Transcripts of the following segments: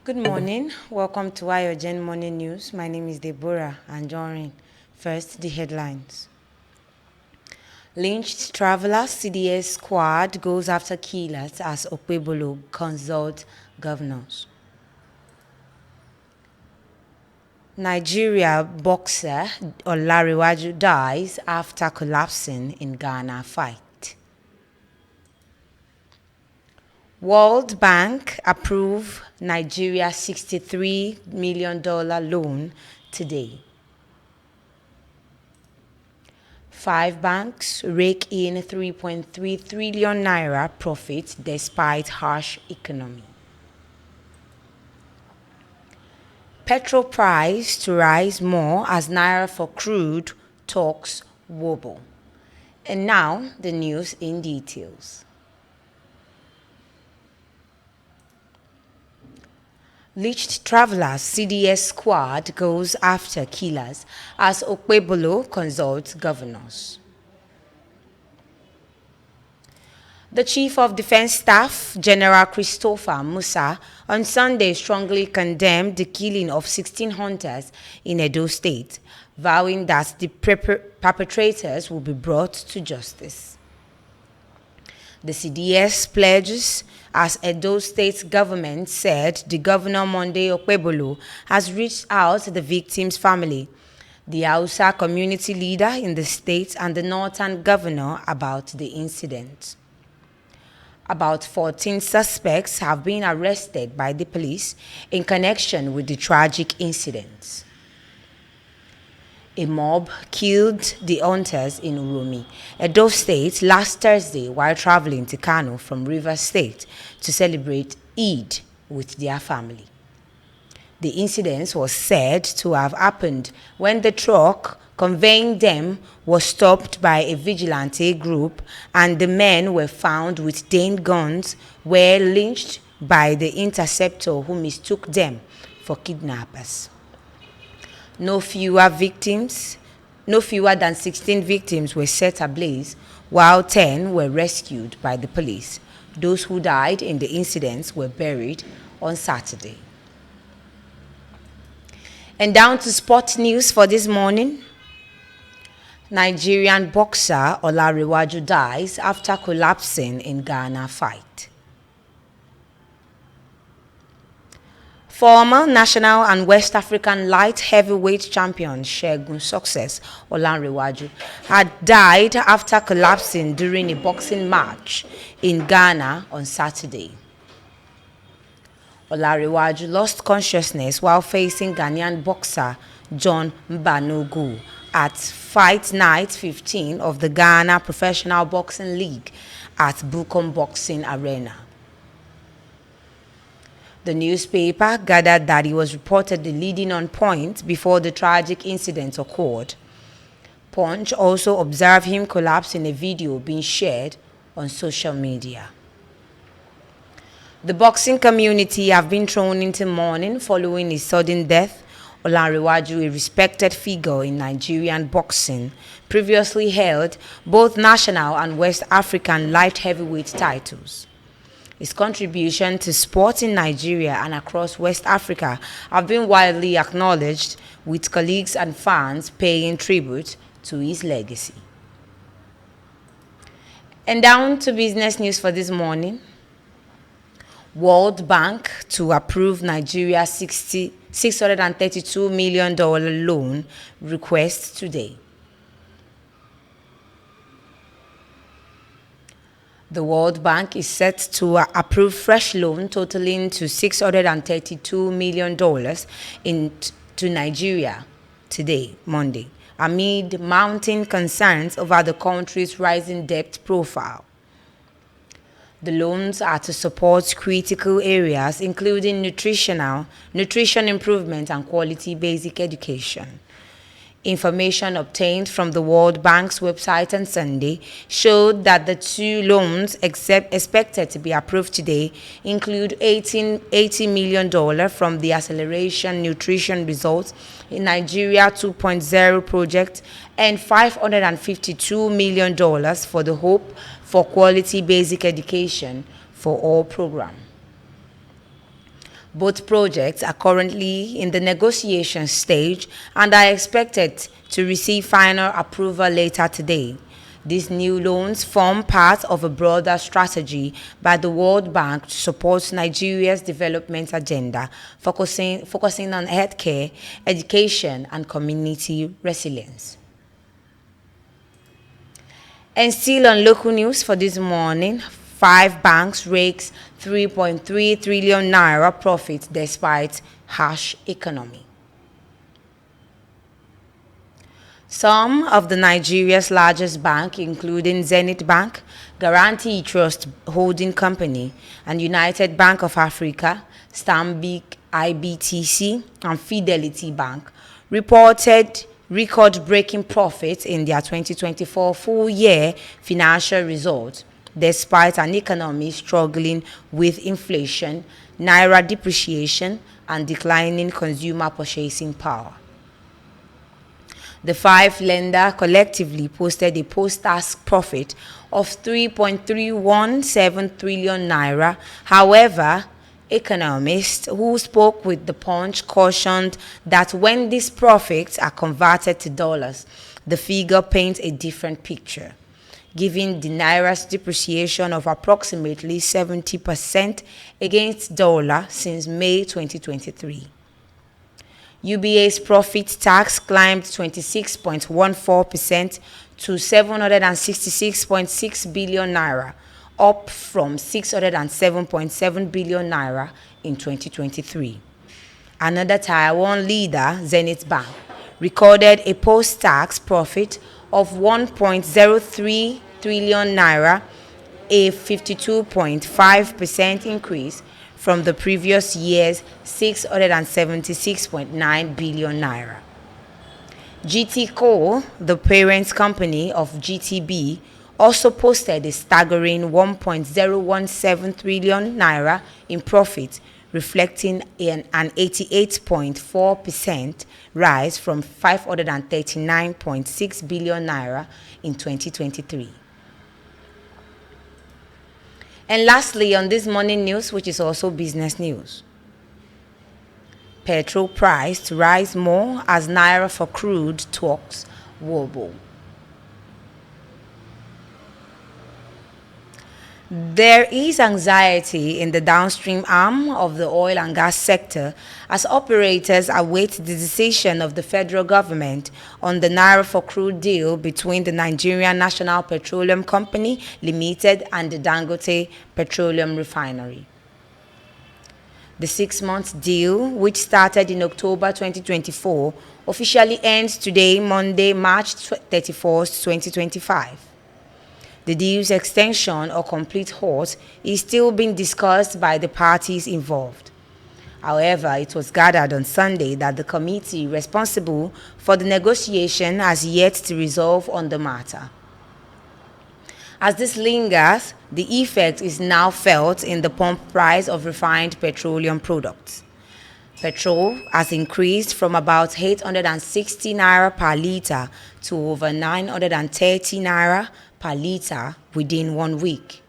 Good morning. Welcome to Ayogen Morning News. My name is Deborah Anjorin. First, the headlines. Lynched traveler CDS squad goes after killers as Okpebolo consults governors. Nigeria boxer Olarewaju dies after collapsing in Ghana fight. World Bank approve Nigeria $63 million loan today. 5 banks rake in 3.3 trillion naira profit despite harsh economy. Petrol price to rise more as naira for crude talks wobble. And now the news in details. Lynched travelers CDS squad goes after killers as Okpebolo consults governors. The Chief of Defense Staff, General Christopher Musa, on Sunday strongly condemned the killing of 16 hunters in Edo State, vowing that the perpetrators will be brought to justice. The CDS pledges as Edo State government said the governor Monday Okpebolo has reached out to the victim's family, the Hausa community leader in the state and the northern governor about the incident. About 14 suspects have been arrested by the police in connection with the tragic incident. A mob killed the hunters in Uromi, Edo State, last Thursday while traveling to Kano from Rivers State to celebrate Eid with their family. The incident was said to have happened when the truck conveying them was stopped by a vigilante group and the men were found with Dane guns were lynched by the interceptor who mistook them for kidnappers. No fewer than 16 victims were set ablaze, while 10 were rescued by the police. Those who died in the incidents were buried on Saturday. And down to sport news for this morning. Nigerian boxer Olarewaju dies after collapsing in Ghana fight. Former national and West African light heavyweight champion Segun Success Olarewaju had died after collapsing during a boxing match in Ghana on Saturday. Olarewaju lost consciousness while facing Ghanaian boxer John Mbanogu at Fight Night 15 of the Ghana Professional Boxing League at Bukom Boxing Arena. The newspaper gathered that he was reportedly leading on points before the tragic incident occurred. Punch also observed him collapse in a video being shared on social media. The boxing community have been thrown into mourning following his sudden death. Olarewaju, a respected figure in Nigerian boxing, previously held both national and West African light heavyweight titles. His contribution to sport in Nigeria and across West Africa have been widely acknowledged, with colleagues and fans paying tribute to his legacy. And down to business news for this morning. World Bank to approve Nigeria's $632 million loan request today. The World Bank is set to approve fresh loan totaling to $632 million to Nigeria today, Monday, amid mounting concerns over the country's rising debt profile. The loans are to support critical areas including nutrition improvement and quality basic education. Information obtained from the World Bank's website on Sunday showed that the two loans expected to be approved today include $80 million from the Acceleration Nutrition Results in Nigeria 2.0 project and $552 million for the Hope for Quality Basic Education for All program. Both projects are currently in the negotiation stage and are expected to receive final approval later today. These new loans form part of a broader strategy by the World Bank to support Nigeria's development agenda, focusing on healthcare, education, and community resilience. And still on local news for this morning, 5 banks raked 3.3 trillion naira profit despite harsh economy. Some of the Nigeria's largest banks, including Zenith Bank, Guarantee Trust Holding Company, and United Bank of Africa, Stanbic IBTC, and Fidelity Bank, reported record-breaking profits in their 2024 full-year financial results, despite an economy struggling with inflation, naira depreciation, and declining consumer purchasing power. The 5 lenders collectively posted a post-tax profit of 3.317 trillion naira. However, economists who spoke with The Punch cautioned that when these profits are converted to dollars, the figure paints a different picture, given the naira's depreciation of approximately 70% against dollar since May 2023. UBA's profit tax climbed 26.14% to 766.6 billion naira, up from 607.7 billion naira in 2023. Another Taiwan leader, Zenith Bank, recorded a post-tax profit of 1.03 trillion naira, a 52.5% increase from the previous year's 676.9 billion naira. GT Co., the parent company of GTB, also posted a staggering 1.017 trillion naira in profit, reflecting an 88.4% rise from 539.6 billion naira in 2023. And lastly, on this morning news, which is also business news, petrol price to rise more as naira for crude talks wobble. There is anxiety in the downstream arm of the oil and gas sector as operators await the decision of the federal government on the naira for crude deal between the Nigerian National Petroleum Company Limited and the Dangote Petroleum Refinery. The 6-month deal, which started in October 2024, officially ends today, Monday, March 31st, 2025. The deal's extension or complete halt is still being discussed by the parties involved. However, it was gathered on Sunday that the committee responsible for the negotiation has yet to resolve on the matter. As this lingers, the effect is now felt in the pump price of refined petroleum products. Petrol has increased from about 860 naira per litre to over 930 naira per litre within 1 week.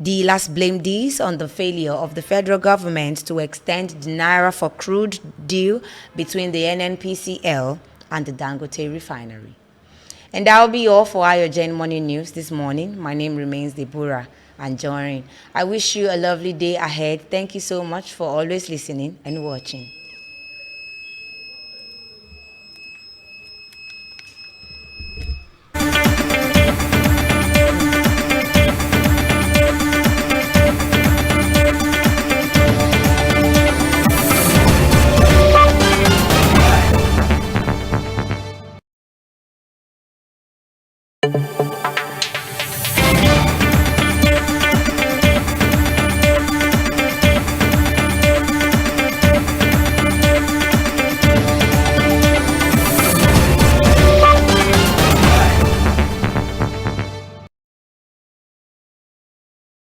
Dealers blame this on the failure of the federal government to extend the naira for crude deal between the NNPCL and the Dangote refinery. And that will be all for Ayogen Morning News this morning. My name remains Deborah Anjorin. I wish you a lovely day ahead. Thank you so much for always listening and watching.